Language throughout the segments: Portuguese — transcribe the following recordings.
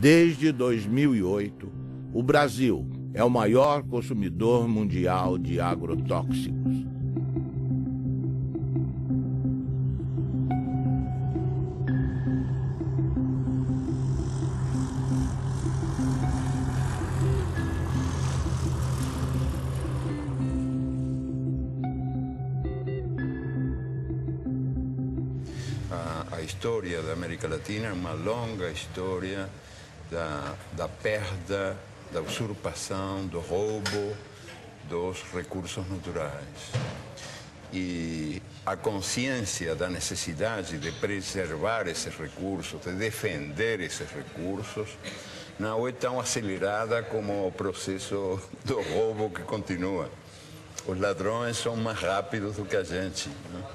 Desde 2008, o Brasil é o maior consumidor mundial de agrotóxicos. A história da América Latina é uma longa história da perda, da usurpação, do roubo dos recursos naturais. E a consciência da necessidade de preservar esses recursos, de defender esses recursos, não é tão acelerada como o processo do roubo que continua. Os ladrões são mais rápidos do que a gente, né?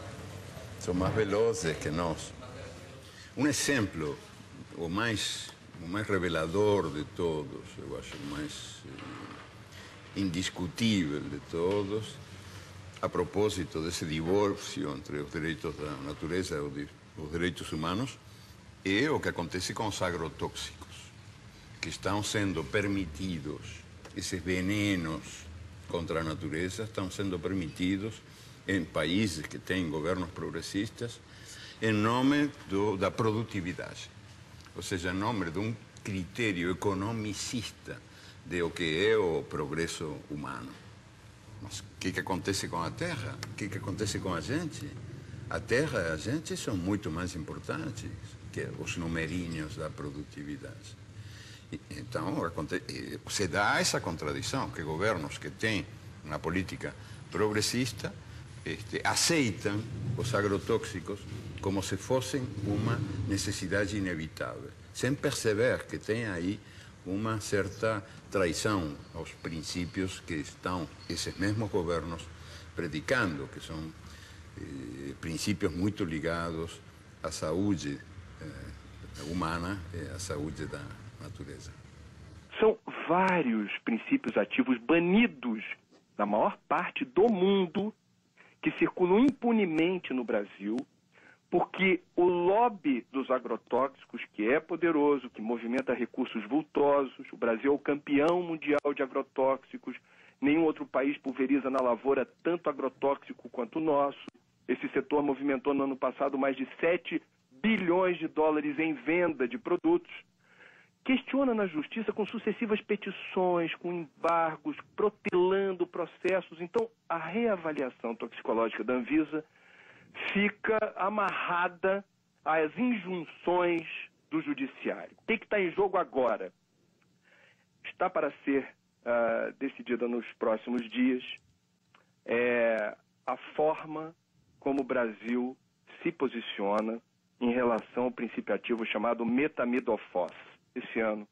São mais velozes que nós. Um exemplo, o mais revelador de todos, eu acho, o mais indiscutível de todos, a propósito desse divórcio entre os direitos da natureza e os direitos humanos, é o que acontece com os agrotóxicos, que estão sendo permitidos, esses venenos contra a natureza estão sendo permitidos em países que têm governos progressistas, em nome da produtividade. Ou seja, em nome de um critério economicista de o que é o progresso humano. Mas o que acontece com a terra? O que acontece com a gente? A terra e a gente são muito mais importantes que os numerinhos da produtividade. Então, se dá essa contradição, que governos que têm uma política progressista aceitam os agrotóxicos como se fossem uma necessidade inevitável, sem perceber que tem aí uma certa traição aos princípios que estão esses mesmos governos predicando, que são princípios muito ligados à saúde humana e à saúde da natureza. São vários princípios ativos banidos na maior parte do mundo que circulam impunemente no Brasil, porque o lobby dos agrotóxicos, que é poderoso, que movimenta recursos vultosos, o Brasil é o campeão mundial de agrotóxicos, nenhum outro país pulveriza na lavoura tanto agrotóxico quanto o nosso. Esse setor movimentou no ano passado mais de 7 bilhões de dólares em venda de produtos. Questiona na justiça com sucessivas petições, com embargos, protelando processos. Então, a reavaliação toxicológica da Anvisa fica amarrada às injunções do judiciário. O que está em jogo agora? Está para ser decidida nos próximos dias a forma como o Brasil se posiciona em relação ao princípio ativo chamado metamidofos. Esse ano,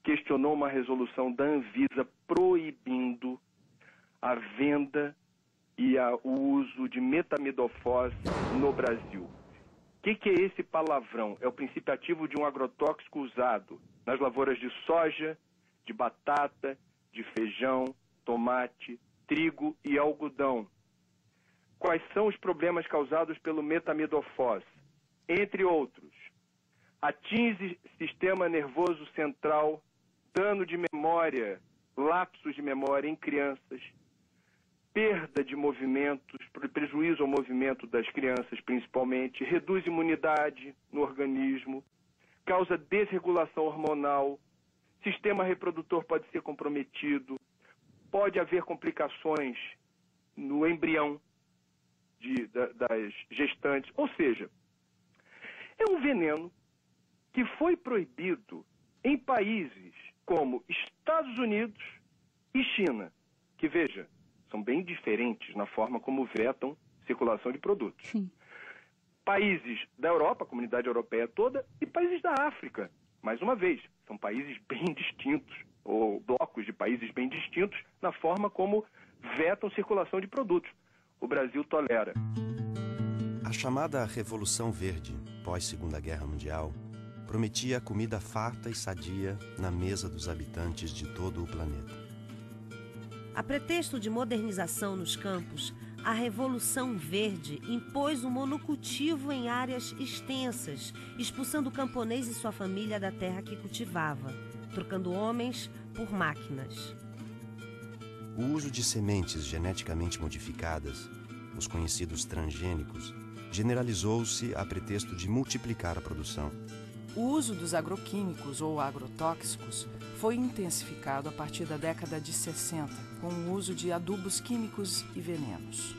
questionou uma resolução da Anvisa proibindo a venda e o uso de metamidofos no Brasil. O que é esse palavrão? É o princípio ativo de um agrotóxico usado nas lavouras de soja, de batata, de feijão, tomate, trigo e algodão. Quais são os problemas causados pelo metamidofos? Entre outros, atinge sistema nervoso central, dano de memória, lapsos de memória em crianças, perda de movimentos, prejuízo ao movimento das crianças principalmente, reduz imunidade no organismo, causa desregulação hormonal, sistema reprodutor pode ser comprometido, pode haver complicações no embrião das gestantes, ou seja, é um veneno que foi proibido em países como Estados Unidos e China, que, veja, são bem diferentes na forma como vetam circulação de produtos. Sim. Países da Europa, a comunidade europeia toda, e países da África. Mais uma vez, são países bem distintos, ou blocos de países bem distintos, na forma como vetam circulação de produtos. O Brasil tolera. A chamada Revolução Verde, pós-Segunda Guerra Mundial, prometia comida farta e sadia na mesa dos habitantes de todo o planeta. A pretexto de modernização nos campos, a Revolução Verde impôs o monocultivo em áreas extensas, expulsando o camponês e sua família da terra que cultivava, trocando homens por máquinas. O uso de sementes geneticamente modificadas, os conhecidos transgênicos, generalizou-se a pretexto de multiplicar a produção. O uso dos agroquímicos ou agrotóxicos foi intensificado a partir da década de 60, com o uso de adubos químicos e venenos.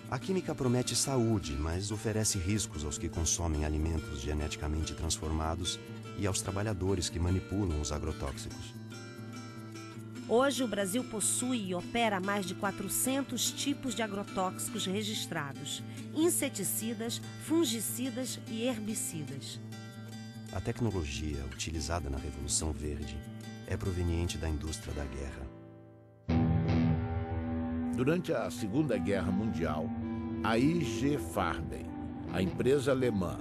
A química promete saúde, mas oferece riscos aos que consomem alimentos geneticamente transformados e aos trabalhadores que manipulam os agrotóxicos. Hoje, o Brasil possui e opera mais de 400 tipos de agrotóxicos registrados, inseticidas, fungicidas e herbicidas. A tecnologia utilizada na Revolução Verde é proveniente da indústria da guerra. Durante a Segunda Guerra Mundial, a IG Farben, a empresa alemã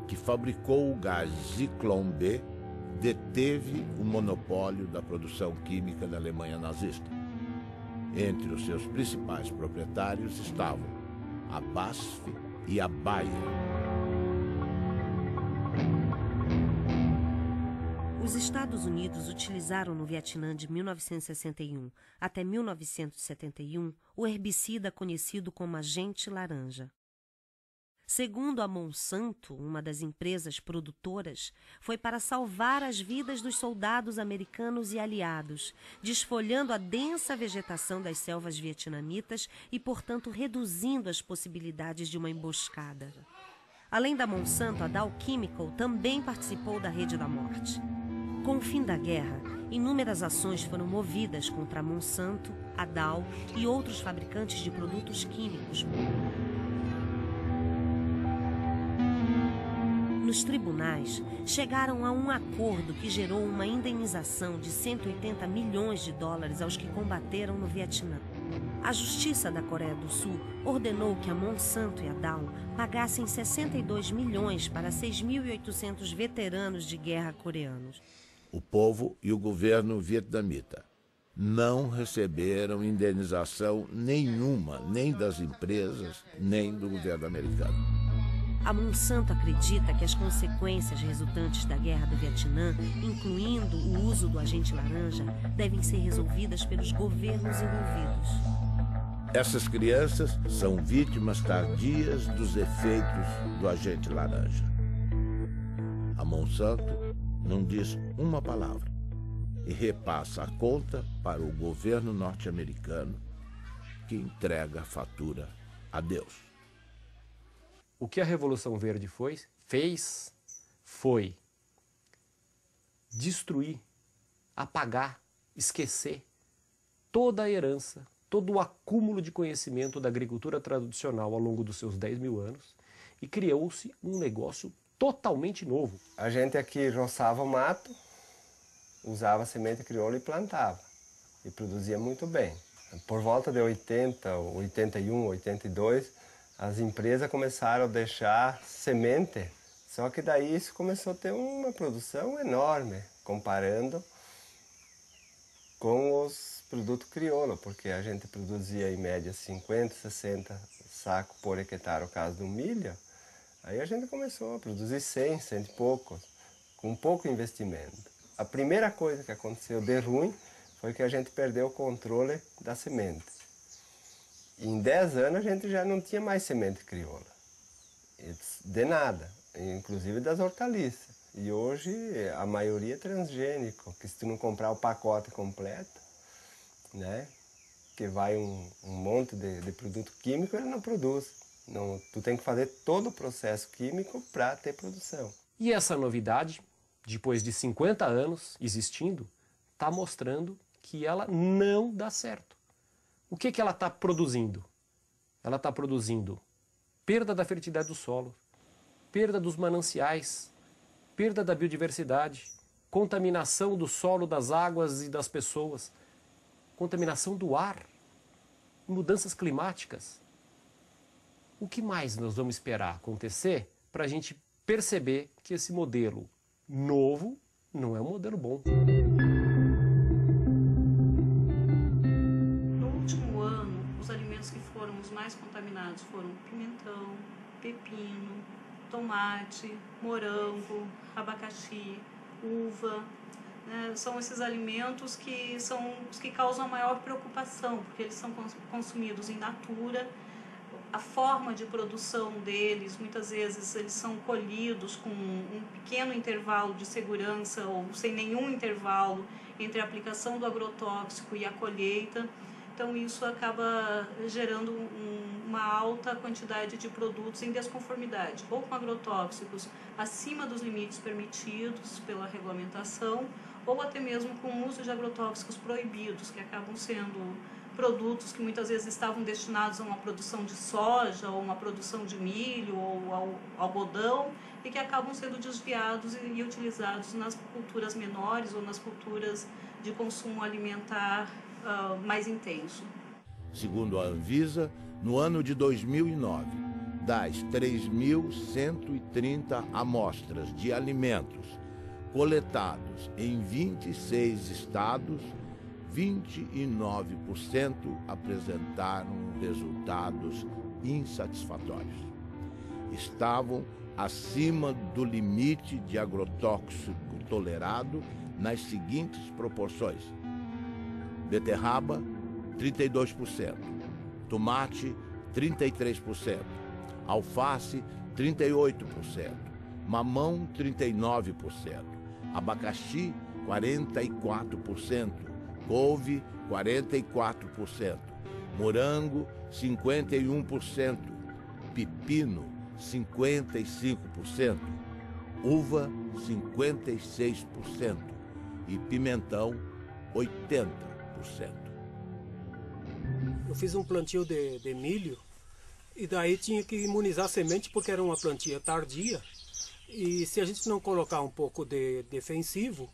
que fabricou o gás Zyklon B, deteve o monopólio da produção química da Alemanha nazista. Entre os seus principais proprietários estavam a BASF e a Bayer. Os Estados Unidos utilizaram no Vietnã de 1961 até 1971 o herbicida conhecido como agente laranja. Segundo a Monsanto, uma das empresas produtoras, foi para salvar as vidas dos soldados americanos e aliados, desfolhando a densa vegetação das selvas vietnamitas e, portanto, reduzindo as possibilidades de uma emboscada. Além da Monsanto, a Dow Chemical também participou da Rede da Morte. Com o fim da guerra, inúmeras ações foram movidas contra a Monsanto, a Dow e outros fabricantes de produtos químicos. Nos tribunais, chegaram a um acordo que gerou uma indenização de 180 milhões de dólares aos que combateram no Vietnã. A Justiça da Coreia do Sul ordenou que a Monsanto e a Dow pagassem 62 milhões para 6.800 veteranos de guerra coreanos. O povo e o governo vietnamita não receberam indenização nenhuma, nem das empresas, nem do governo americano. A Monsanto acredita que as consequências resultantes da guerra do Vietnã, incluindo o uso do agente laranja, devem ser resolvidas pelos governos envolvidos. Essas crianças são vítimas tardias dos efeitos do agente laranja. A Monsanto não diz uma palavra e repassa a conta para o governo norte-americano, que entrega a fatura a Deus. O que a Revolução Verde fez foi destruir, apagar, esquecer toda a herança, todo o acúmulo de conhecimento da agricultura tradicional ao longo dos seus 10 mil anos e criou-se um negócio totalmente novo. A gente aqui roçava o mato, usava semente crioula e plantava. E produzia muito bem. Por volta de 80, 81, 82, as empresas começaram a deixar semente. Só que daí isso começou a ter uma produção enorme, comparando com os produtos crioula, porque a gente produzia em média 50, 60 sacos por hectare, no caso do milho. Aí a gente começou a produzir 100, 100 e poucos, com pouco investimento. A primeira coisa que aconteceu de ruim foi que a gente perdeu o controle da semente. E em 10 anos a gente já não tinha mais semente crioula, de nada, inclusive das hortaliças. E hoje a maioria é transgênico, que se tu não comprar o pacote completo, né, que vai um monte de produto químico, ele não produz. Não, tu tem que fazer todo o processo químico para ter produção. E essa novidade, depois de 50 anos existindo, está mostrando que ela não dá certo. O que ela está produzindo? Ela está produzindo perda da fertilidade do solo, perda dos mananciais, perda da biodiversidade, contaminação do solo, das águas e das pessoas, contaminação do ar, mudanças climáticas. O que mais nós vamos esperar acontecer para a gente perceber que esse modelo novo não é um modelo bom? No último ano, os os alimentos que foram os mais contaminados foram pimentão, pepino, tomate, morango, abacaxi, uva. Né? São esses alimentos que são os que causam a maior preocupação, porque eles são consumidos in natura. A forma de produção deles, muitas vezes eles são colhidos com um pequeno intervalo de segurança ou sem nenhum intervalo entre a aplicação do agrotóxico e a colheita. Então isso acaba gerando uma alta quantidade de produtos em desconformidade, ou com agrotóxicos acima dos limites permitidos pela regulamentação, ou até mesmo com o uso de agrotóxicos proibidos, que acabam sendo produtos que muitas vezes estavam destinados a uma produção de soja, ou uma produção de milho, ou ao algodão, e que acabam sendo desviados e utilizados nas culturas menores ou nas culturas de consumo alimentar mais intenso. Segundo a Anvisa, no ano de 2009, das 3.130 amostras de alimentos coletados em 26 estados, 29% apresentaram resultados insatisfatórios. Estavam acima do limite de agrotóxico tolerado nas seguintes proporções: beterraba, 32%, tomate, 33%, alface, 38%, mamão, 39%, abacaxi, 44%, couve, 44%, morango, 51%, pepino, 55%, uva, 56% e pimentão, 80%. Eu fiz um plantio de milho e daí tinha que imunizar a semente porque era uma plantia tardia. E se a gente não colocar um pouco de defensivo,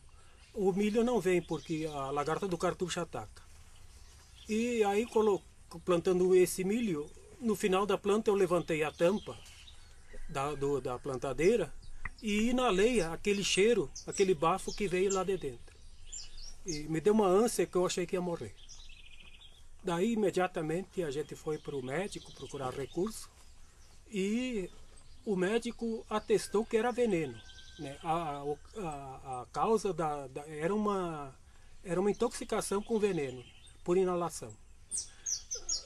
o milho não vem porque a lagarta do cartucho ataca. E aí, plantando esse milho, no final da planta eu levantei a tampa da plantadeira e inalei aquele cheiro, aquele bafo que veio lá de dentro. E me deu uma ânsia que eu achei que ia morrer. Daí, imediatamente, a gente foi para o médico procurar recurso e o médico atestou que era veneno. Né? A causa era uma intoxicação com veneno, por inalação.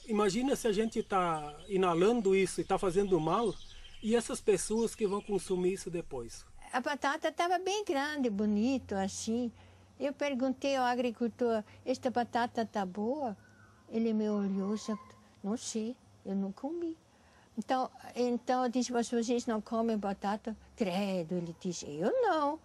Imagina se a gente está inalando isso e está fazendo mal, e essas pessoas que vão consumir isso depois. A batata estava bem grande, bonito, assim. Eu perguntei ao agricultor, esta batata está boa? Ele me olhou e disse, não sei, eu não comi. Então eu disse, mas vocês não comem batata? Credo, ele disse, eu não.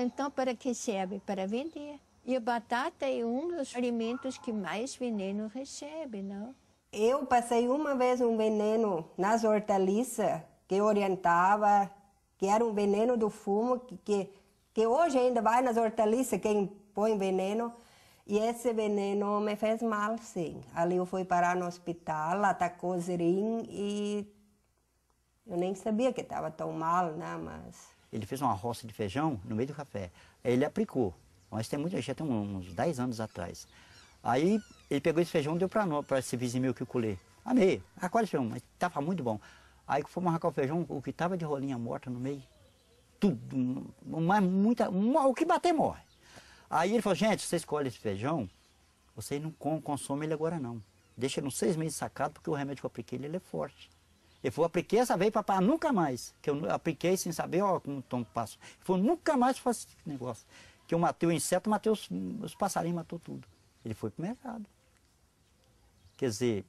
Então, para que serve? Para vender. E a batata é um dos alimentos que mais veneno recebe, não? Eu passei uma vez um veneno nas hortaliças que orientava, que era um veneno do fumo, que hoje ainda vai nas hortaliças quem põe veneno. E esse veneno me fez mal, sim. Ali eu fui parar no hospital, atacou o zerim e eu nem sabia que estava tão mal, né? Mas... Ele fez uma roça de feijão no meio do café. Aí ele aplicou. Mas já tem uns 10 anos atrás. Aí ele pegou esse feijão e deu para esse vizinho meu que eu colhei. Amei, quase feijão, mas estava muito bom. Aí fomos arrancar o feijão, o que estava de rolinha morta no meio, tudo, mas o que bater morre. Aí ele falou, gente, você escolhe esse feijão, você não consome ele agora não. Deixa ele uns 6 meses sacado, porque o remédio que eu apliquei ele é forte. Ele falou, apliquei essa vez, papai, nunca mais. Que eu apliquei sem saber, ó, como tom passo. Ele falou, nunca mais faço esse negócio. Que eu matei o inseto, matei os passarinhos, matou tudo. Ele foi pro mercado. Quer dizer,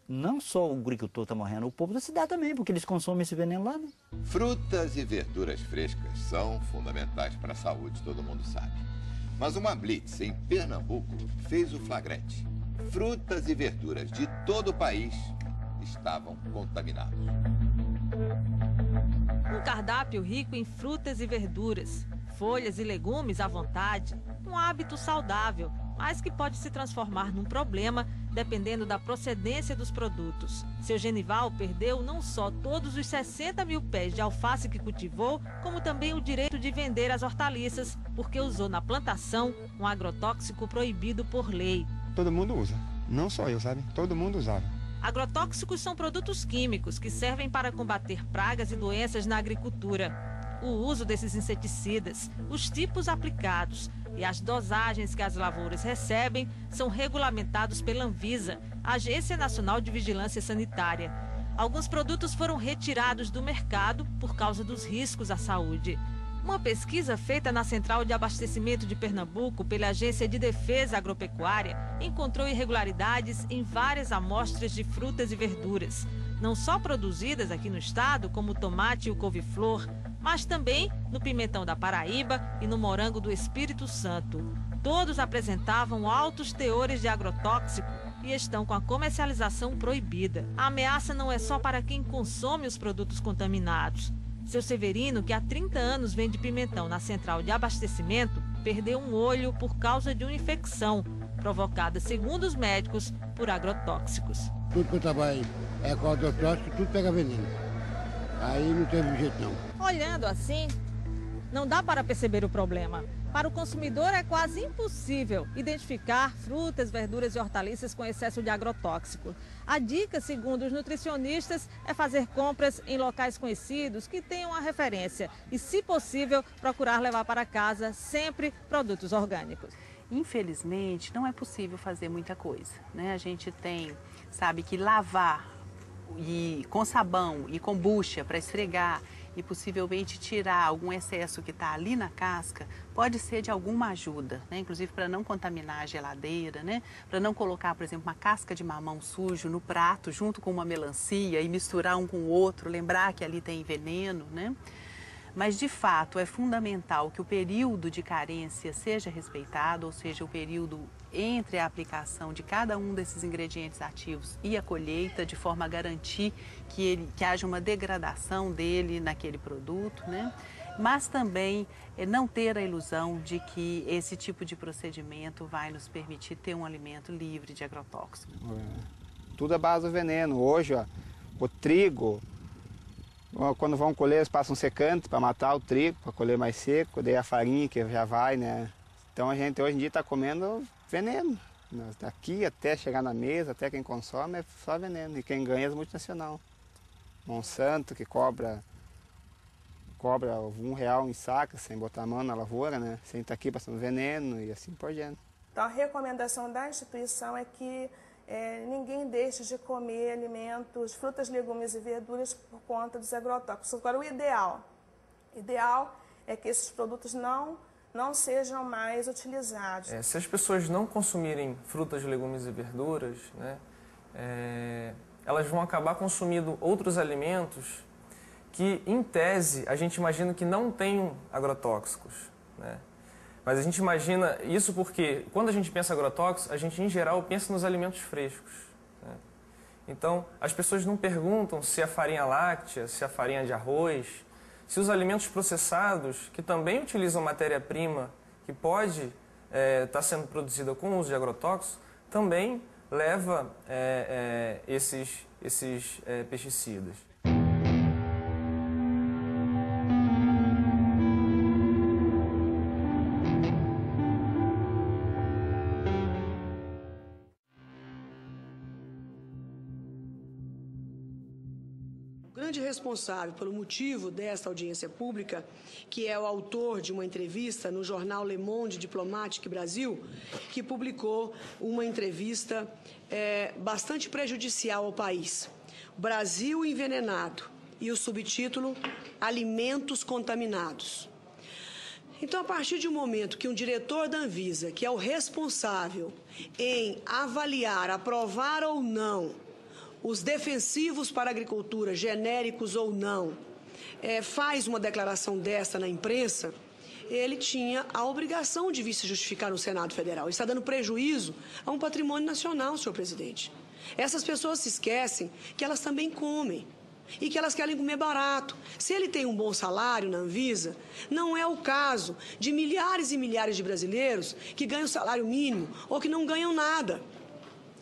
não só o agricultor está morrendo, o povo da cidade também, porque eles consomem esse veneno lá, né? Frutas e verduras frescas são fundamentais para a saúde, todo mundo sabe. Mas uma blitz em Pernambuco fez o flagrante. Frutas e verduras de todo o país estavam contaminados. Um cardápio rico em frutas e verduras, folhas e legumes à vontade, um hábito saudável, mas que pode se transformar num problema dependendo da procedência dos produtos. Seu Genival perdeu não só todos os 60 mil pés de alface que cultivou, como também o direito de vender as hortaliças, porque usou na plantação um agrotóxico proibido por lei. Todo mundo usa. Não só eu, sabe? Todo mundo usava. Agrotóxicos são produtos químicos que servem para combater pragas e doenças na agricultura. O uso desses inseticidas, os tipos aplicados e as dosagens que as lavouras recebem são regulamentados pela Anvisa, Agência Nacional de Vigilância Sanitária. Alguns produtos foram retirados do mercado por causa dos riscos à saúde. Uma pesquisa feita na Central de Abastecimento de Pernambuco pela Agência de Defesa Agropecuária encontrou irregularidades em várias amostras de frutas e verduras, não só produzidas aqui no estado, como o tomate e o couve-flor, mas também no pimentão da Paraíba e no morango do Espírito Santo. Todos apresentavam altos teores de agrotóxico e estão com a comercialização proibida. A ameaça não é só para quem consome os produtos contaminados. Seu Severino, que há 30 anos vende pimentão na Central de Abastecimento, perdeu um olho por causa de uma infecção provocada, segundo os médicos, por agrotóxicos. Tudo que eu trabalho é com agrotóxico, tudo pega veneno. Aí não teve jeito não. Olhando assim, não dá para perceber o problema. Para o consumidor é quase impossível identificar frutas, verduras e hortaliças com excesso de agrotóxico. A dica, segundo os nutricionistas, é fazer compras em locais conhecidos que tenham a referência e, se possível, procurar levar para casa sempre produtos orgânicos. Infelizmente, não é possível fazer muita coisa, né? A gente sabe que lavar com sabão e com bucha para esfregar e possivelmente tirar algum excesso que está ali na casca, pode ser de alguma ajuda, né? Inclusive para não contaminar a geladeira, né? Para não colocar, por exemplo, uma casca de mamão sujo no prato junto com uma melancia e misturar um com o outro, lembrar que ali tem veneno, né? Mas, de fato, é fundamental que o período de carência seja respeitado, ou seja, o período entre a aplicação de cada um desses ingredientes ativos e a colheita, de forma a garantir que haja uma degradação dele naquele produto, né? Mas também não ter a ilusão de que esse tipo de procedimento vai nos permitir ter um alimento livre de agrotóxicos. Tudo é base do veneno. Hoje, ó, o trigo, quando vão colher, eles passam secante para matar o trigo, para colher mais seco, daí a farinha que já vai, né? Então a gente hoje em dia está comendo veneno. Daqui até chegar na mesa, até quem consome, é só veneno. E quem ganha é as multinacionais. Monsanto, que cobra R$1 em saca, sem botar a mão na lavoura, né? Sem estar aqui passando veneno e assim por diante. Então a recomendação da instituição é que ninguém deixe de comer alimentos, frutas, legumes e verduras por conta dos agrotóxicos. Agora, o ideal é que esses produtos não sejam mais utilizados. Se as pessoas não consumirem frutas, legumes e verduras, né, elas vão acabar consumindo outros alimentos que, em tese, a gente imagina que não tenham agrotóxicos, né? Mas a gente imagina isso porque, quando a gente pensa em agrotóxicos, a gente, em geral, pensa nos alimentos frescos, né? Então, as pessoas não perguntam se a farinha láctea, se a farinha de arroz, se os alimentos processados, que também utilizam matéria-prima que pode estar sendo produzida com o uso de agrotóxicos, também leva esses pesticidas. Responsável pelo motivo desta audiência pública, que é o autor de uma entrevista no jornal Le Monde Diplomatique Brasil, que publicou uma entrevista bastante prejudicial ao país. Brasil envenenado, e o subtítulo Alimentos contaminados. Então, a partir de um momento que um diretor da Anvisa, que é o responsável em avaliar, aprovar ou não os defensivos para a agricultura, genéricos ou não, faz uma declaração dessa na imprensa, ele tinha a obrigação de vir se justificar no Senado Federal. Ele está dando prejuízo a um patrimônio nacional, senhor presidente. Essas pessoas se esquecem que elas também comem e que elas querem comer barato. Se ele tem um bom salário na Anvisa, não é o caso de milhares e milhares de brasileiros que ganham salário mínimo ou que não ganham nada.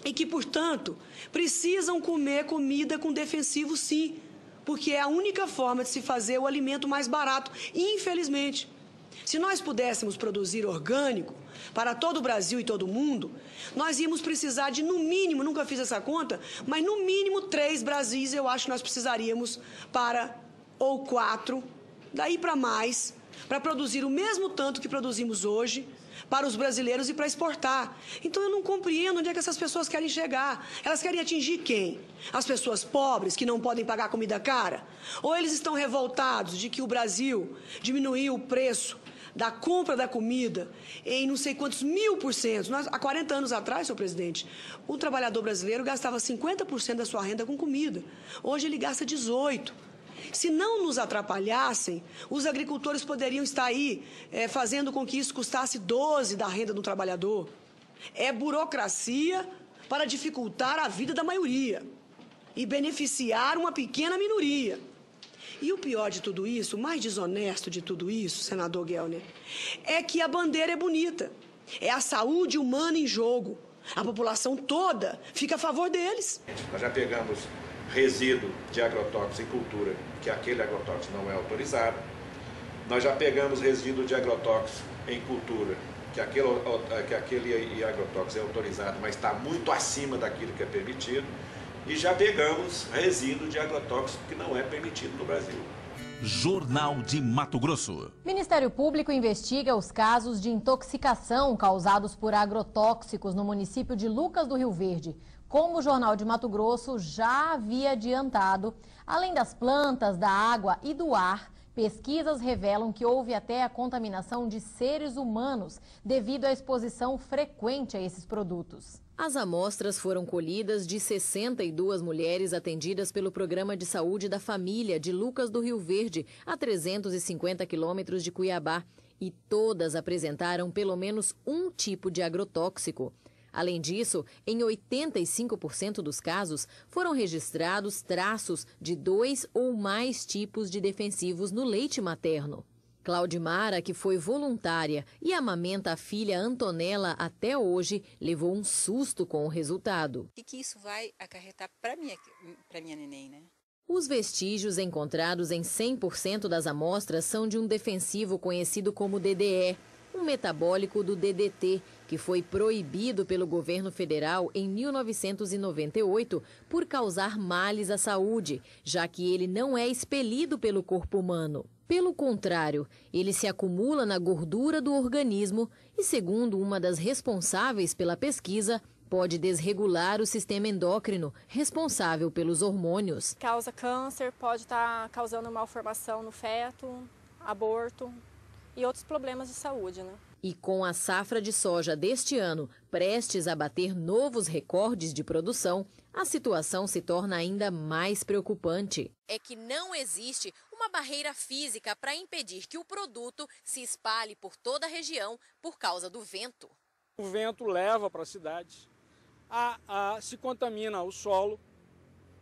E que, portanto, precisam comer comida com defensivo, sim, porque é a única forma de se fazer o alimento mais barato, infelizmente. Se nós pudéssemos produzir orgânico para todo o Brasil e todo o mundo, nós íamos precisar de, no mínimo, nunca fiz essa conta, mas no mínimo 3 Brasis eu acho que nós precisaríamos ou 4, daí para mais, para produzir o mesmo tanto que produzimos hoje para os brasileiros e para exportar. Então eu não compreendo onde é que essas pessoas querem chegar. Elas querem atingir quem? As pessoas pobres que não podem pagar comida cara? Ou eles estão revoltados de que o Brasil diminuiu o preço da compra da comida em não sei quantos 1000%. Há 40 anos atrás, senhor presidente, o trabalhador brasileiro gastava 50% da sua renda com comida. Hoje ele gasta 18%. Se não nos atrapalhassem, os agricultores poderiam estar aí fazendo com que isso custasse 12% da renda do trabalhador. É burocracia para dificultar a vida da maioria e beneficiar uma pequena minoria. E o pior de tudo isso, o mais desonesto de tudo isso, senador Gelner, é que a bandeira é bonita. É a saúde humana em jogo. A população toda fica a favor deles. Nós já pegamos resíduo de agrotóxico em cultura, que aquele agrotóxico não é autorizado. Nós já pegamos resíduo de agrotóxico em cultura, que aquele agrotóxico é autorizado, mas está muito acima daquilo que é permitido. E já pegamos resíduo de agrotóxico que não é permitido no Brasil. Jornal de Mato Grosso. Ministério Público investiga os casos de intoxicação causados por agrotóxicos no município de Lucas do Rio Verde. Como o Jornal de Mato Grosso já havia adiantado, além das plantas, da água e do ar, pesquisas revelam que houve até a contaminação de seres humanos devido à exposição frequente a esses produtos. As amostras foram colhidas de 62 mulheres atendidas pelo Programa de Saúde da Família de Lucas do Rio Verde, a 350 quilômetros de Cuiabá, e todas apresentaram pelo menos um tipo de agrotóxico. Além disso, em 85% dos casos, foram registrados traços de 2 ou mais tipos de defensivos no leite materno. Claudimara, que foi voluntária e amamenta a filha Antonella até hoje, levou um susto com o resultado. O que isso vai acarretar para minha neném, né? Os vestígios encontrados em 100% das amostras são de um defensivo conhecido como DDE, um metabólico do DDT, que foi proibido pelo governo federal em 1998 por causar males à saúde, já que ele não é expelido pelo corpo humano. Pelo contrário, ele se acumula na gordura do organismo e, segundo uma das responsáveis pela pesquisa, pode desregular o sistema endócrino, responsável pelos hormônios. Causa câncer, pode estar causando malformação no feto, aborto e outros problemas de saúde, né? E com a safra de soja deste ano prestes a bater novos recordes de produção, a situação se torna ainda mais preocupante. É que não existe uma barreira física para impedir que o produto se espalhe por toda a região por causa do vento. O vento leva para a cidade, se contamina o solo,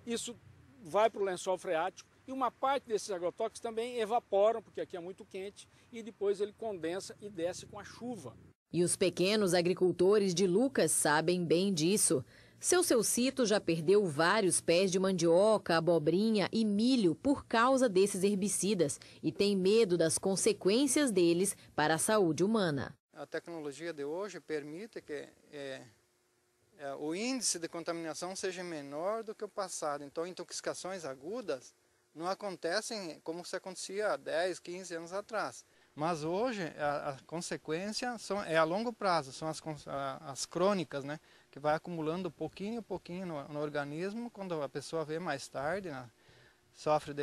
isso vai para o lençol freático e uma parte desses agrotóxicos também evaporam, porque aqui é muito quente, e depois ele condensa e desce com a chuva. E os pequenos agricultores de Lucas sabem bem disso. Seu Cito já perdeu vários pés de mandioca, abobrinha e milho por causa desses herbicidas e tem medo das consequências deles para a saúde humana. A tecnologia de hoje permite que o índice de contaminação seja menor do que o passado. Então, intoxicações agudas não acontecem como se acontecia há 10, 15 anos atrás. Mas hoje a consequência é a longo prazo, são as crônicas, né? Que vai acumulando pouquinho a pouquinho no organismo, quando a pessoa vê mais tarde, né? Sofre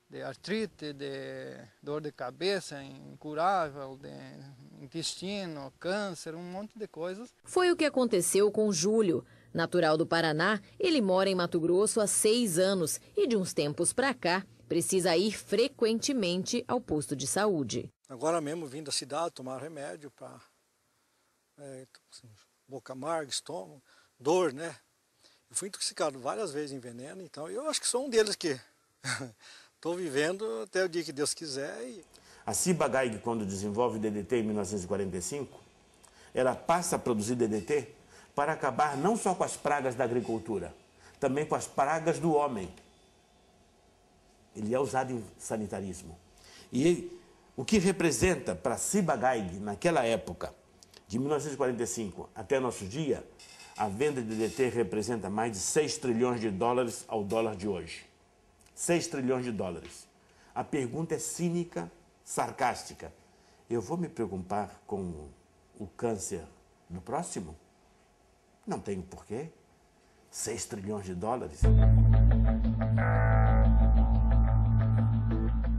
de artrite, de dor de cabeça incurável, de intestino, câncer, um monte de coisas. Foi o que aconteceu com Júlio. Natural do Paraná, ele mora em Mato Grosso há 6 anos e de uns tempos para cá precisa ir frequentemente ao posto de saúde. Agora mesmo vim da cidade tomar remédio para boca amarga, estômago, dor, né? Eu fui intoxicado várias vezes em veneno, então eu acho que sou um deles que estou vivendo até o dia que Deus quiser. A Ciba-Geigy, quando desenvolve o DDT em 1945, ela passa a produzir DDT para acabar não só com as pragas da agricultura, também com as pragas do homem. Ele é usado em sanitarismo. E O que representa para Ciba-Geigy, naquela época, de 1945 até nosso dia, a venda de DDT representa mais de 6 trilhões de dólares ao dólar de hoje. 6 trilhões de dólares. A pergunta é cínica, sarcástica. Eu vou me preocupar com o câncer do próximo? Não tenho porquê. 6 trilhões de dólares.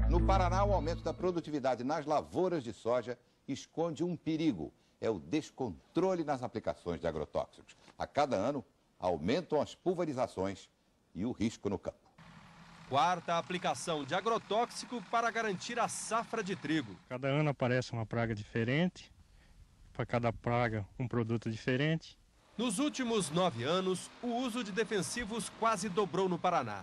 No Paraná, o aumento da produtividade nas lavouras de soja esconde um perigo. É o descontrole nas aplicações de agrotóxicos. A cada ano, aumentam as pulverizações e o risco no campo. Quarta aplicação de agrotóxico para garantir a safra de trigo. Cada ano aparece uma praga diferente, para cada praga um produto diferente. Nos últimos 9 anos, o uso de defensivos quase dobrou no Paraná.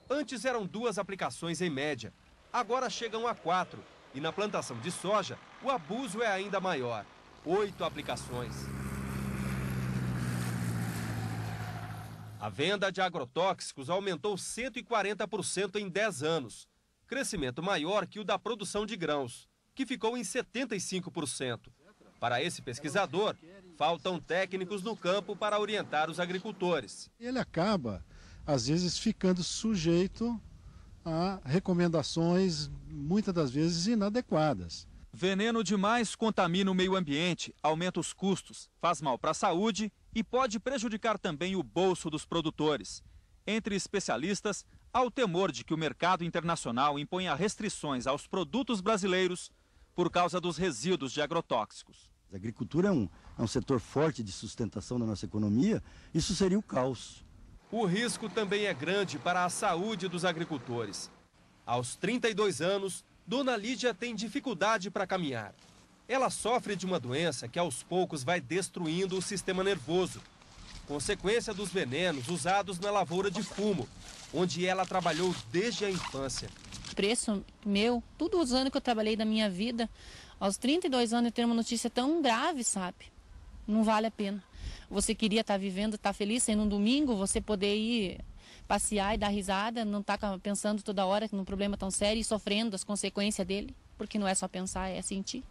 Antes eram 2 aplicações em média, agora chegam a 4. E na plantação de soja, o abuso é ainda maior, 8 aplicações. A venda de agrotóxicos aumentou 140% em 10 anos, crescimento maior que o da produção de grãos, que ficou em 75%. Para esse pesquisador, faltam técnicos no campo para orientar os agricultores. Ele acaba, às vezes, ficando sujeito a recomendações, muitas das vezes, inadequadas. Veneno demais contamina o meio ambiente, aumenta os custos, faz mal para a saúde e pode prejudicar também o bolso dos produtores. Entre especialistas, há o temor de que o mercado internacional imponha restrições aos produtos brasileiros por causa dos resíduos de agrotóxicos. A agricultura é um setor forte de sustentação da nossa economia, isso seria o caos. O risco também é grande para a saúde dos agricultores. Aos 32 anos, Dona Lídia tem dificuldade para caminhar. Ela sofre de uma doença que aos poucos vai destruindo o sistema nervoso, consequência dos venenos usados na lavoura de fumo, onde ela trabalhou desde a infância. Preço meu, todos os anos que eu trabalhei da minha vida, aos 32 anos eu ter uma notícia tão grave, sabe? Não vale a pena. Você queria estar vivendo, estar feliz, sendo um domingo, você poder ir passear e dar risada, não estar pensando toda hora num problema tão sério e sofrendo as consequências dele, porque não é só pensar, é sentir.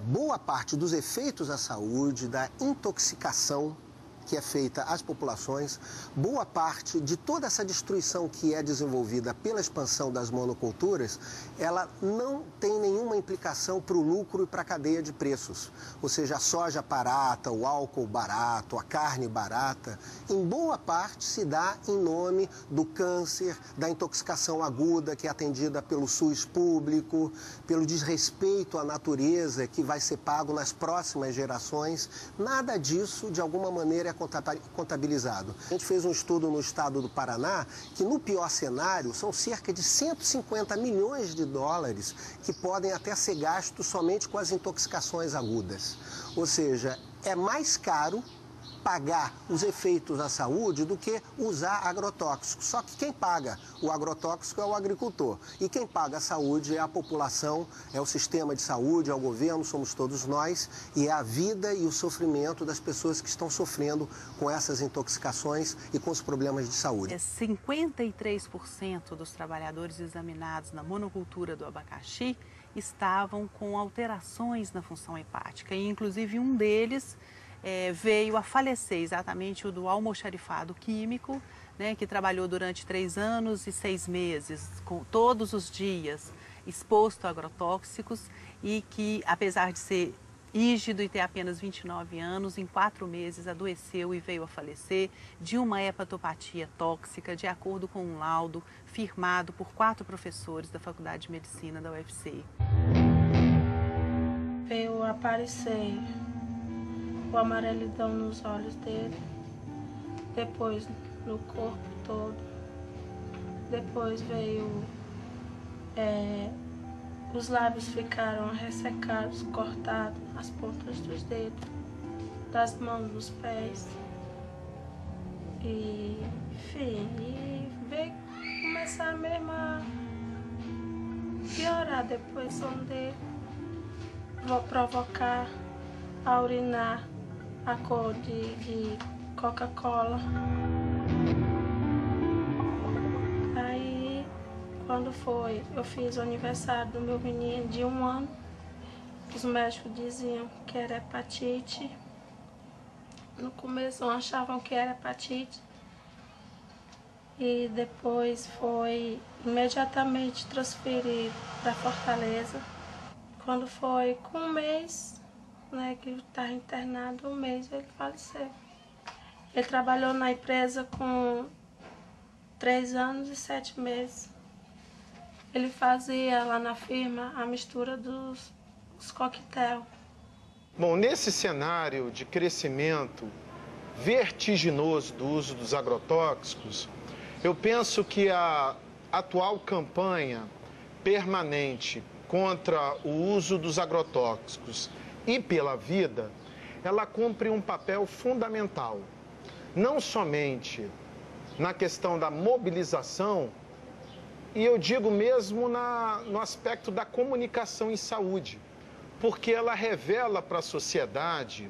Boa parte dos efeitos à saúde, da intoxicação que é feita às populações, boa parte de toda essa destruição que é desenvolvida pela expansão das monoculturas, ela não tem nenhuma implicação para o lucro e para a cadeia de preços. Ou seja, a soja barata, o álcool barato, a carne barata, em boa parte se dá em nome do câncer, da intoxicação aguda que é atendida pelo SUS público, pelo desrespeito à natureza que vai ser pago nas próximas gerações. Nada disso, de alguma maneira, é contabilizado. A gente fez um estudo no estado do Paraná que, no pior cenário, são cerca de 150 milhões de dólares que podem até ser gastos somente com as intoxicações agudas. Ou seja, é mais caro pagar os efeitos à saúde do que usar agrotóxicos. Só que quem paga o agrotóxico é o agricultor. E quem paga a saúde é a população, é o sistema de saúde, é o governo, somos todos nós. E é a vida e o sofrimento das pessoas que estão sofrendo com essas intoxicações e com os problemas de saúde. 53% dos trabalhadores examinados na monocultura do abacaxi estavam com alterações na função hepática. E, inclusive, um deles veio a falecer, exatamente o do almoxarifado químico, né, que trabalhou durante 3 anos e 6 meses, todos os dias exposto a agrotóxicos e que, apesar de ser rígido e ter apenas 29 anos, em 4 meses adoeceu e veio a falecer de uma hepatopatia tóxica, de acordo com um laudo firmado por 4 professores da Faculdade de Medicina da UFC. Veio aparecer o amarelidão nos olhos dele, depois no corpo todo, depois veio, os lábios ficaram ressecados, cortados, as pontas dos dedos, das mãos, dos pés, e enfim, e veio começar mesmo a piorar depois, onde vou provocar a urinar a cor de Coca-Cola. Aí, quando foi, eu fiz o aniversário do meu menino de 1 ano, Os médicos diziam que era hepatite. No começo não achavam que era hepatite. E depois foi imediatamente transferido para Fortaleza. Quando foi com um mês, né, que estava internado, um mês ele faleceu. Ele trabalhou na empresa com 3 anos e 7 meses. Ele fazia lá na firma a mistura dos coquetel. Bom, nesse cenário de crescimento vertiginoso do uso dos agrotóxicos, eu penso que a atual campanha permanente contra o uso dos agrotóxicos e pela vida, ela cumpre um papel fundamental, não somente na questão da mobilização, e eu digo mesmo no aspecto da comunicação em saúde, porque ela revela para a sociedade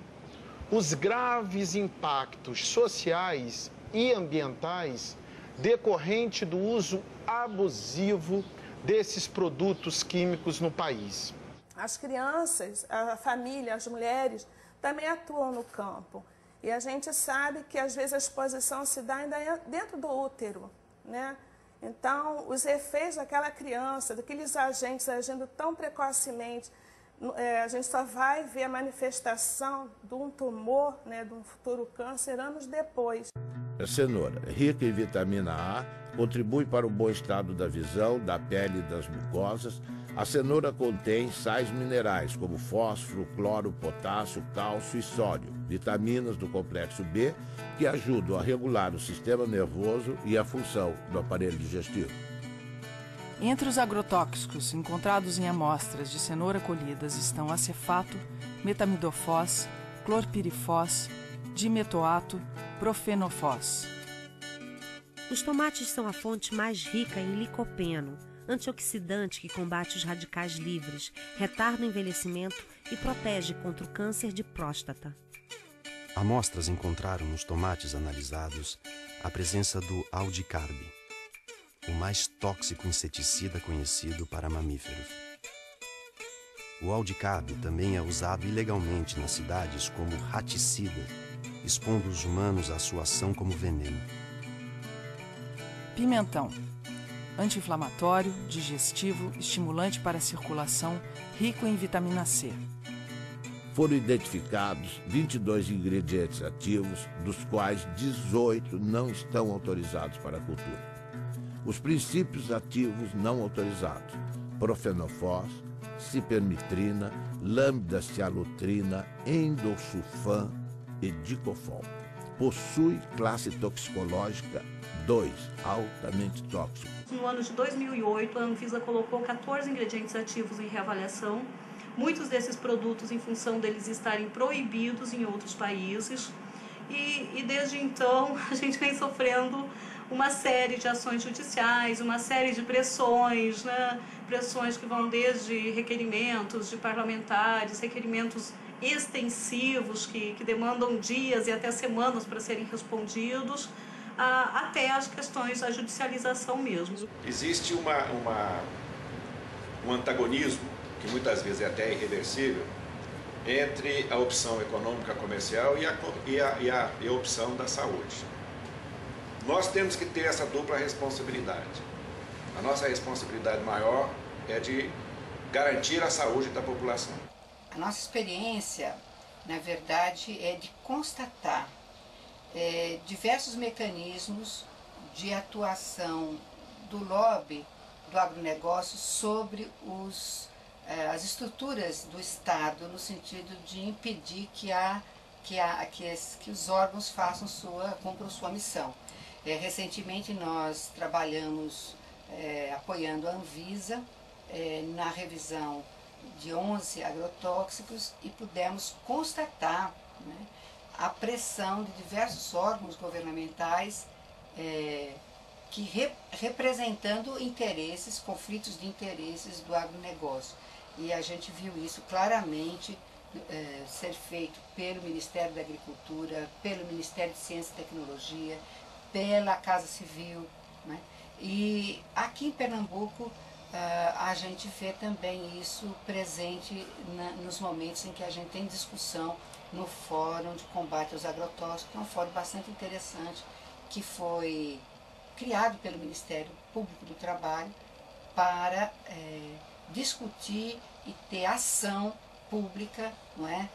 os graves impactos sociais e ambientais decorrente do uso abusivo desses produtos químicos no país. As crianças, a família, as mulheres também atuam no campo. E a gente sabe que às vezes a exposição se dá ainda dentro do útero, né? Então, os efeitos daquela criança, daqueles agentes agindo tão precocemente, a gente só vai ver a manifestação de um tumor, né, de um futuro câncer, anos depois. A cenoura, rica em vitamina A, contribui para o bom estado da visão, da pele e das mucosas. A cenoura contém sais minerais como fósforo, cloro, potássio, cálcio e sódio, vitaminas do complexo B, que ajudam a regular o sistema nervoso e a função do aparelho digestivo. Entre os agrotóxicos encontrados em amostras de cenoura colhidas estão acefato, metamidofós, clorpirifós, dimetoato, profenofós. Os tomates são a fonte mais rica em licopeno, antioxidante que combate os radicais livres, retarda o envelhecimento e protege contra o câncer de próstata. Amostras encontraram nos tomates analisados a presença do aldicarb, o mais tóxico inseticida conhecido para mamíferos. O aldicarb também é usado ilegalmente nas cidades como raticida, expondo os humanos à sua ação como veneno. Pimentão. Anti-inflamatório, digestivo, estimulante para a circulação, rico em vitamina C. Foram identificados 22 ingredientes ativos, dos quais 18 não estão autorizados para a cultura. Os princípios ativos não autorizados: profenofós, cipermitrina, lambda-cialutrina, endosulfan e dicofol. Possui classe toxicológica 2, altamente tóxico. No ano de 2008, a Anvisa colocou 14 ingredientes ativos em reavaliação. Muitos desses produtos, em função deles estarem proibidos em outros países. E desde então, a gente vem sofrendo uma série de ações judiciais, uma série de pressões, né? Pressões que vão desde requerimentos de parlamentares, requerimentos extensivos que demandam dias e até semanas para serem respondidos, até as questões da judicialização mesmo. Existe um antagonismo, que muitas vezes é até irreversível, entre a opção econômica comercial e a opção da saúde. Nós temos que ter essa dupla responsabilidade. A nossa responsabilidade maior é de garantir a saúde da população. A nossa experiência, na verdade, é de constatar diversos mecanismos de atuação do lobby do agronegócio sobre as estruturas do Estado, no sentido de impedir que os órgãos cumpram sua missão. Recentemente nós trabalhamos apoiando a Anvisa na revisão de 11 agrotóxicos e pudemos constatar, né, a pressão de diversos órgãos governamentais representando interesses, conflitos de interesses do agronegócio. E a gente viu isso claramente ser feito pelo Ministério da Agricultura, pelo Ministério de Ciência e Tecnologia, pela Casa Civil, né? E aqui em Pernambuco a gente vê também isso presente nos momentos em que a gente tem discussão no Fórum de Combate aos Agrotóxicos, que é um fórum bastante interessante, que foi criado pelo Ministério Público do Trabalho para discutir e ter ação pública, não é,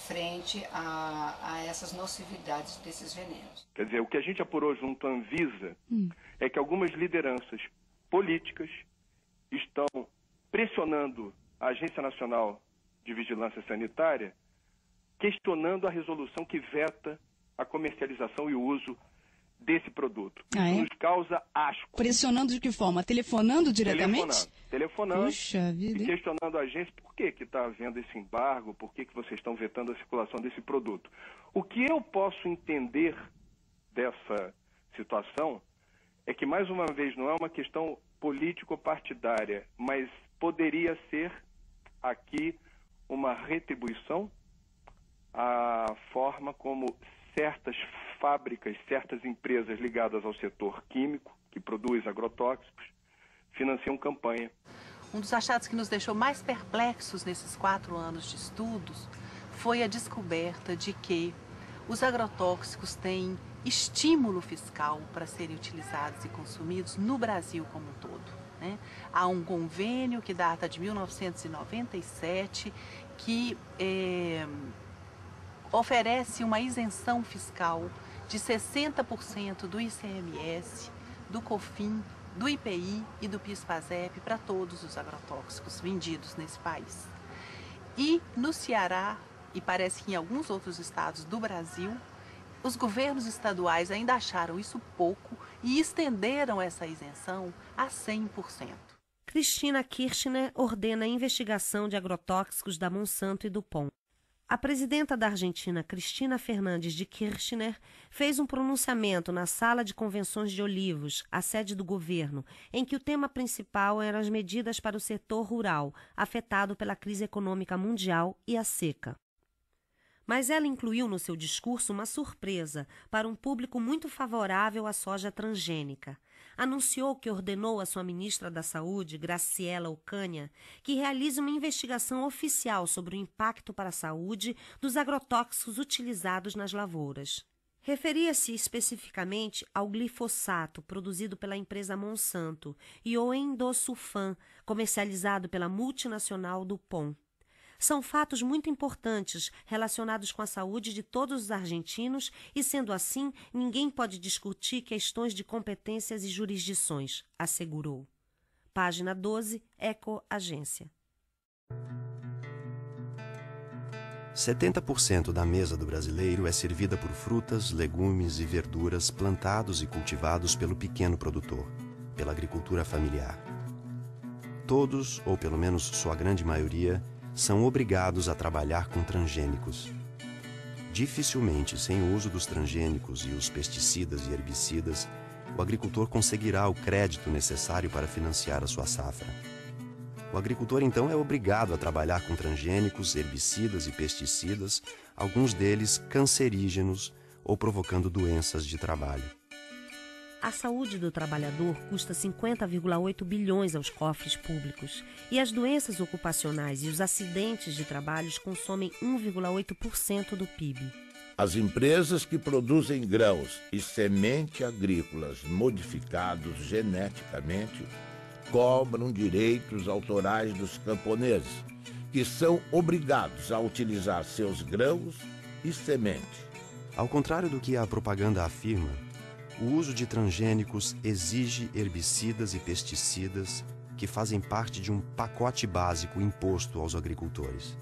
frente a essas nocividades desses venenos. Quer dizer, o que a gente apurou junto à Anvisa é que algumas lideranças políticas estão pressionando a Agência Nacional de Vigilância Sanitária, questionando a resolução que veta a comercialização e o uso desse produto. Isso nos causa asco. Pressionando de que forma? Telefonando diretamente? Telefonando Puxa vida, e questionando a agência por que está havendo esse embargo, por que vocês estão vetando a circulação desse produto. O que eu posso entender dessa situação é que, mais uma vez, não é uma questão político-partidária, mas poderia ser aqui uma retribuição à forma como certas fábricas, certas empresas ligadas ao setor químico, que produz agrotóxicos, financiam campanha. Um dos achados que nos deixou mais perplexos nesses 4 anos de estudos foi a descoberta de que os agrotóxicos têm estímulo fiscal para serem utilizados e consumidos no Brasil como um todo, né? Há um convênio que data de 1997 que oferece uma isenção fiscal de 60% do ICMS, do COFIN, do IPI e do PIS/PASEP para todos os agrotóxicos vendidos nesse país. E no Ceará, e parece que em alguns outros estados do Brasil, os governos estaduais ainda acharam isso pouco e estenderam essa isenção a 100%. Cristina Kirchner ordena a investigação de agrotóxicos da Monsanto e do DuPont. A presidenta da Argentina, Cristina Fernandes de Kirchner, fez um pronunciamento na Sala de Convenções de Olivos, a sede do governo, em que o tema principal eram as medidas para o setor rural, afetado pela crise econômica mundial e a seca. Mas ela incluiu no seu discurso uma surpresa para um público muito favorável à soja transgênica. Anunciou que ordenou à sua ministra da Saúde, Graciela Ocaña, que realize uma investigação oficial sobre o impacto para a saúde dos agrotóxicos utilizados nas lavouras. Referia-se especificamente ao glifosato, produzido pela empresa Monsanto, e ao endosulfan, comercializado pela multinacional DuPont. São fatos muito importantes relacionados com a saúde de todos os argentinos e, sendo assim, ninguém pode discutir questões de competências e jurisdições, assegurou. Página 12, Eco Agência. 70% da mesa do brasileiro é servida por frutas, legumes e verduras plantados e cultivados pelo pequeno produtor, pela agricultura familiar. Todos, ou pelo menos sua grande maioria, são obrigados a trabalhar com transgênicos. Dificilmente, sem o uso dos transgênicos e os pesticidas e herbicidas, o agricultor conseguirá o crédito necessário para financiar a sua safra. O agricultor, então, é obrigado a trabalhar com transgênicos, herbicidas e pesticidas, alguns deles cancerígenos ou provocando doenças de trabalho. A saúde do trabalhador custa 50,8 bilhões aos cofres públicos e as doenças ocupacionais e os acidentes de trabalho consomem 1,8% do PIB. As empresas que produzem grãos e semente agrícolas modificados geneticamente cobram direitos autorais dos camponeses, que são obrigados a utilizar seus grãos e semente. Ao contrário do que a propaganda afirma, o uso de transgênicos exige herbicidas e pesticidas que fazem parte de um pacote básico imposto aos agricultores.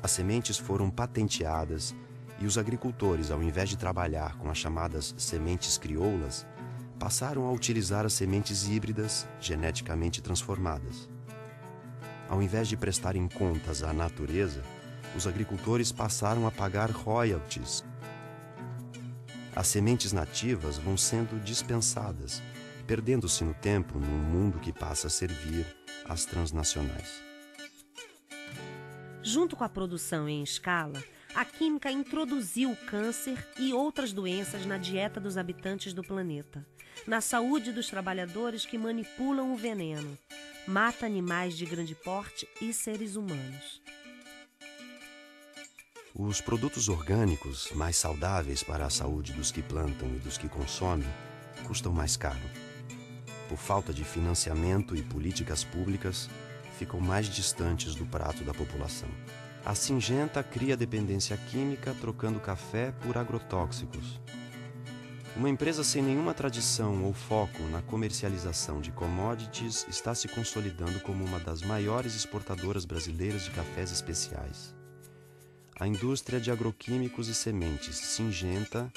As sementes foram patenteadas e os agricultores, ao invés de trabalhar com as chamadas sementes crioulas, passaram a utilizar as sementes híbridas geneticamente transformadas. Ao invés de prestarem contas à natureza, os agricultores passaram a pagar royalties. As sementes nativas vão sendo dispensadas, perdendo-se no tempo num mundo que passa a servir às transnacionais. Junto com a produção em escala, a química introduziu o câncer e outras doenças na dieta dos habitantes do planeta. na saúde dos trabalhadores que manipulam o veneno. Mata animais de grande porte e seres humanos. Os produtos orgânicos, mais saudáveis para a saúde dos que plantam e dos que consomem, custam mais caro. Por falta de financiamento e políticas públicas, ficam mais distantes do prato da população. A Syngenta cria dependência química trocando café por agrotóxicos. Uma empresa sem nenhuma tradição ou foco na comercialização de commodities está se consolidando como uma das maiores exportadoras brasileiras de cafés especiais. A indústria de agroquímicos e sementes Syngenta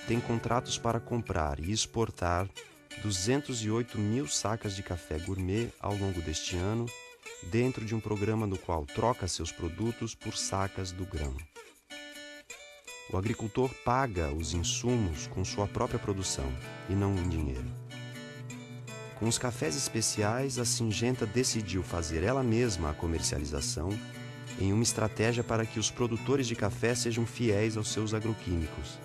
tem contratos para comprar e exportar 208 mil sacas de café gourmet ao longo deste ano, dentro de um programa no qual troca seus produtos por sacas do grão. O agricultor paga os insumos com sua própria produção e não em dinheiro. Com os cafés especiais, a Syngenta decidiu fazer ela mesma a comercialização em uma estratégia para que os produtores de café sejam fiéis aos seus agroquímicos.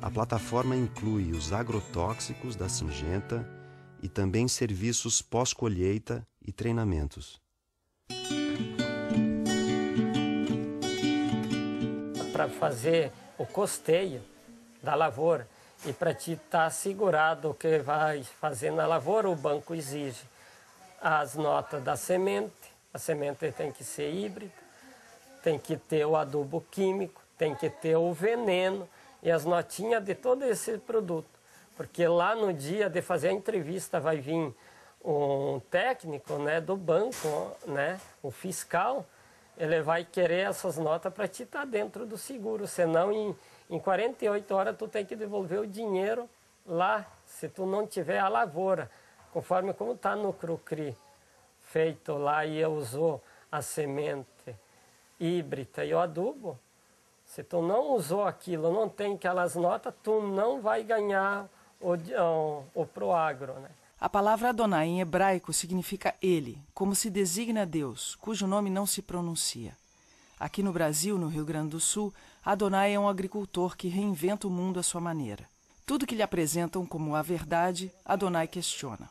A plataforma inclui os agrotóxicos da Syngenta e também serviços pós-colheita e treinamentos. Para fazer o custeio da lavoura e para te estar assegurado o que vai fazer na lavoura, o banco exige as notas da semente. A semente tem que ser híbrida, tem que ter o adubo químico, tem que ter o veneno e as notinhas de todo esse produto. Porque lá no dia de fazer a entrevista vai vir um técnico, né, do banco, né, o fiscal. Ele vai querer essas notas para te estar dentro do seguro, senão em 48 horas tu tem que devolver o dinheiro lá, se tu não tiver a lavoura, conforme como está no Crucri, feito lá e usou a semente híbrida e o adubo. Se tu não usou aquilo, não tem aquelas notas, tu não vai ganhar o Proagro, né? A palavra Adonai em hebraico significa ele, como se designa Deus, cujo nome não se pronuncia. Aqui no Brasil, no Rio Grande do Sul, Adonai é um agricultor que reinventa o mundo à sua maneira. Tudo que lhe apresentam como a verdade, Adonai questiona.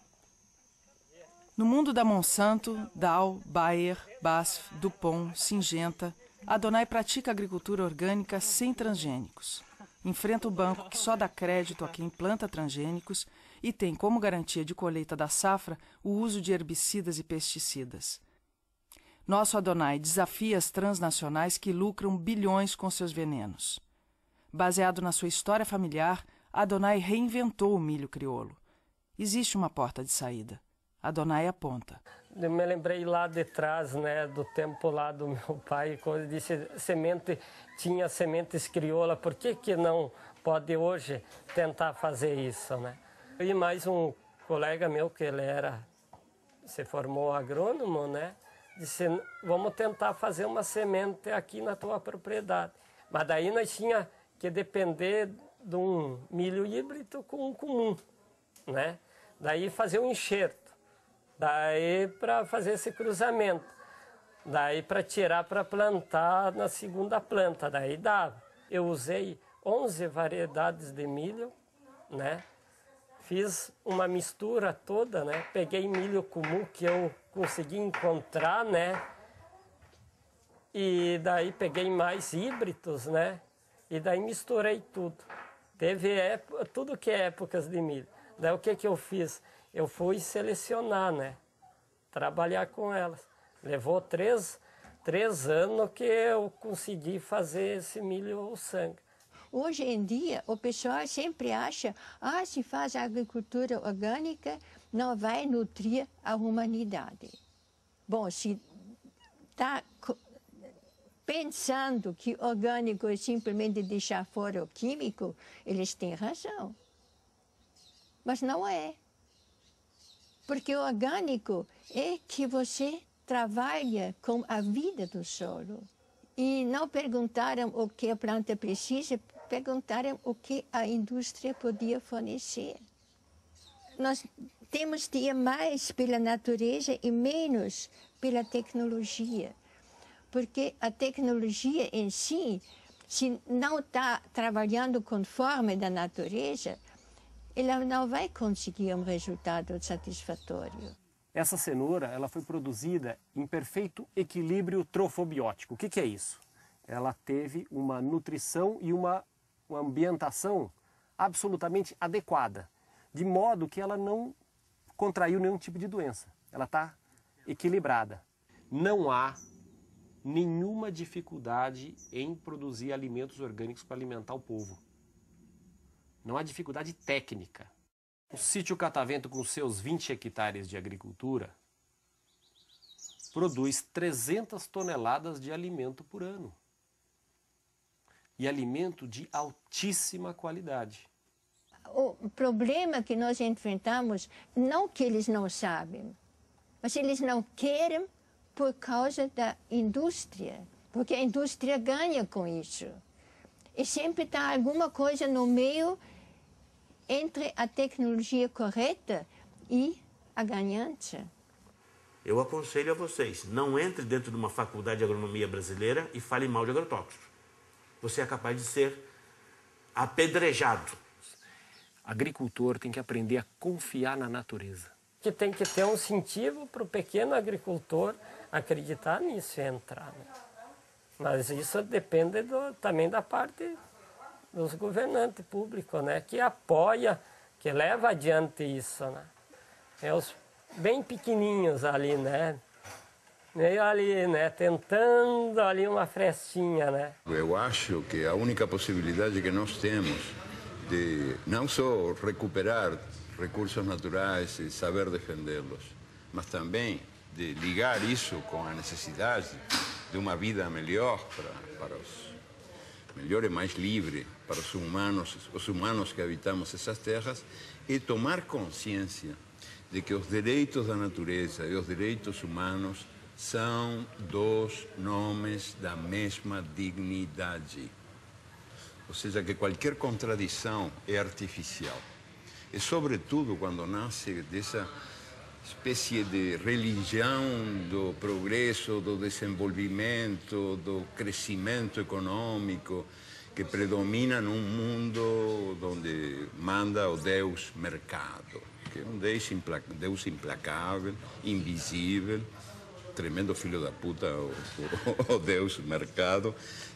No mundo da Monsanto, Dow, Bayer, BASF, DuPont, Syngenta, Adonai pratica agricultura orgânica sem transgênicos. Enfrenta o banco que só dá crédito a quem planta transgênicos e tem como garantia de colheita da safra o uso de herbicidas e pesticidas. Nosso Adonai desafia as transnacionais que lucram bilhões com seus venenos. Baseado na sua história familiar, Adonai reinventou o milho crioulo. Existe uma porta de saída. Adonai aponta. Eu me lembrei lá de trás, né, do tempo lá do meu pai, quando disse tinha sementes crioula, por que não pode hoje tentar fazer isso, né? E mais um colega meu, que ele se formou agrônomo, né? Disse, vamos tentar fazer uma semente aqui na tua propriedade. Mas daí nós tinha que depender de um milho híbrido com um comum, né? Daí fazer um enxerto. Daí para fazer esse cruzamento. Daí para tirar para plantar na segunda planta. Daí dava. Eu usei 11 variedades de milho, né? Fiz uma mistura toda, né? Peguei milho comum que eu consegui encontrar, né? E daí peguei mais híbridos, né? E daí misturei tudo. Teve tudo que é épocas de milho. Daí o que eu fiz? Eu fui selecionar, né? Trabalhar com elas. Levou três anos que eu consegui fazer esse milho sangue. Hoje em dia, o pessoal sempre acha, se faz agricultura orgânica, não vai nutrir a humanidade. Bom, se está pensando que orgânico é simplesmente deixar fora o químico, eles têm razão. Mas não é. Porque o orgânico é que você trabalha com a vida do solo. E não perguntaram o que a planta precisa, perguntaram o que a indústria podia fornecer. Nós temos de ir mais pela natureza e menos pela tecnologia. Porque a tecnologia em si, se não está trabalhando conforme da natureza, ela não vai conseguir um resultado satisfatório. Essa cenoura ela foi produzida em perfeito equilíbrio trofobiótico. O que é isso? Ela teve uma nutrição e uma ambientação absolutamente adequada, de modo que ela não contraiu nenhum tipo de doença. Ela está equilibrada. Não há nenhuma dificuldade em produzir alimentos orgânicos para alimentar o povo. Não há dificuldade técnica. O sítio Catavento, com seus 20 hectares de agricultura, produz 300 toneladas de alimento por ano. E alimento de altíssima qualidade. O problema que nós enfrentamos, não que eles não sabem, mas eles não querem por causa da indústria, porque a indústria ganha com isso. E sempre está alguma coisa no meio entre a tecnologia correta e a ganhante. Eu aconselho a vocês, não entre dentro de uma faculdade de agronomia brasileira e fale mal de agrotóxicos. Você é capaz de ser apedrejado. Agricultor tem que aprender a confiar na natureza. Que tem que ter um incentivo para o pequeno agricultor acreditar nisso e entrar. Né? Mas isso depende também da parte dos governantes públicos, né? Que apoia, que leva adiante isso. Né? É os bem pequenininhos ali, né? Meio ali, né? Tentando ali uma frestinha, né? Eu acho que a única possibilidade que nós temos de não só recuperar recursos naturais e saber defendê-los, mas também de ligar isso com a necessidade de uma vida melhor para os melhor e mais livre para os humanos que habitamos essas terras, e tomar consciência de que os direitos da natureza e os direitos humanos são dois nomes da mesma dignidade. Ou seja, que qualquer contradição é artificial. E, sobretudo, quando nasce dessa espécie de religião do progresso, do desenvolvimento, do crescimento econômico, que predomina num mundo onde manda o Deus mercado, que é um Deus implacável, invisível, tremendo filho da puta, o Deus mercado,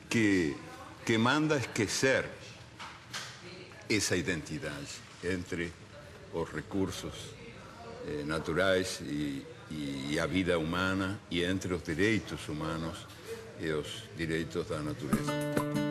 que manda esquecer essa identidade entre os recursos naturais e a vida humana, e entre os direitos humanos e os direitos da natureza.